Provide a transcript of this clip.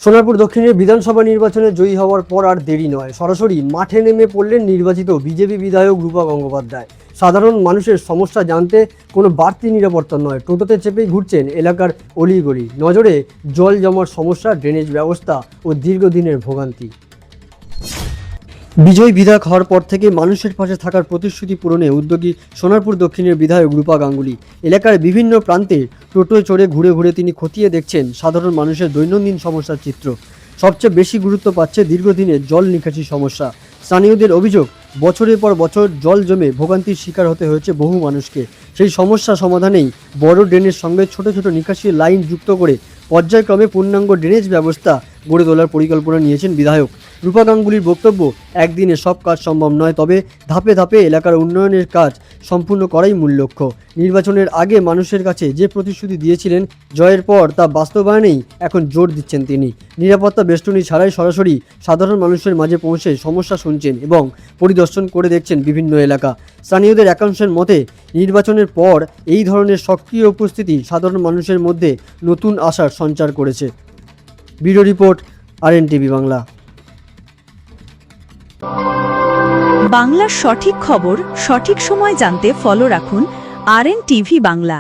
সোনারপুর দক্ষিণের বিধানসভা নির্বাচনে জয়ী হওয়ার পর আর দেরি নয়, সরাসরি মাঠে নেমে পড়লেন নির্বাচিত বিজেপি বিধায়ক রূপা গঙ্গোপাধ্যায়। সাধারণ মানুষের সমস্যা জানতে কোনো বাড়তি নিরাপত্তা নয়, টোটোতে চেপেই ঘুরছেন এলাকার অলিগলি। নজরে জল জমার সমস্যা, ড্রেনেজ ব্যবস্থা ও দীর্ঘদিনের ভোগান্তি। বিজয়ী বিধায়ক হওয়ার পর থেকে মানুষের পাশে থাকার প্রতিশ্রুতি পূরণে উদ্যোগী সোনারপুর দক্ষিণের বিধায়ক রূপা গাঙ্গুলি। এলাকার বিভিন্ন প্রান্তে টোটোয় চড়ে ঘুরে ঘুরে তিনি খতিয়ে দেখছেন সাধারণ মানুষের দৈনন্দিন সমস্যার চিত্র। সবচেয়ে বেশি গুরুত্ব পাচ্ছে দীর্ঘদিনের জল নিকাশি সমস্যা। স্থানীয়দের অভিযোগ, বছরের পর বছর জল জমে ভোগান্তির শিকার হতে হয়েছে বহু মানুষকে। সেই সমস্যা সমাধানেই বড় ড্রেনের সঙ্গে ছোট ছোট নিকাশি লাইন যুক্ত করে পর্যায়ক্রমে পূর্ণাঙ্গ ড্রেনেজ ব্যবস্থা গড়ে তোলার পরিকল্পনা নিয়েছেন বিধায়ক। রূপা গাঙ্গুলির বক্তব্য, একদিনে সব কাজ সম্ভব নয়, তবে ধাপে ধাপে এলাকার উন্নয়নের কাজ সম্পূর্ণ করাই মূল লক্ষ্য। নির্বাচনের আগে মানুষের কাছে যে প্রতিশ্রুতি দিয়েছিলেন, জয়ের পর তা বাস্তবায়নেই এখন জোর দিচ্ছেন তিনি। নিরাপত্তা বেষ্টনী ছাড়াই সরাসরি সাধারণ মানুষের মাঝে পৌঁছে সমস্যা শুনছেন এবং পরিদর্শন করে দেখছেন বিভিন্ন এলাকা। স্থানীয়দের একাংশের মতে, নির্বাচনের পর এই ধরনের সক্রিয় উপস্থিতি সাধারণ মানুষের মধ্যে নতুন আশার সঞ্চার করেছে। Bureau report, RNTV Bangla. বাংলার সঠিক খবর সঠিক সময় জানতে ফলো রাখুন RNTV বাংলা।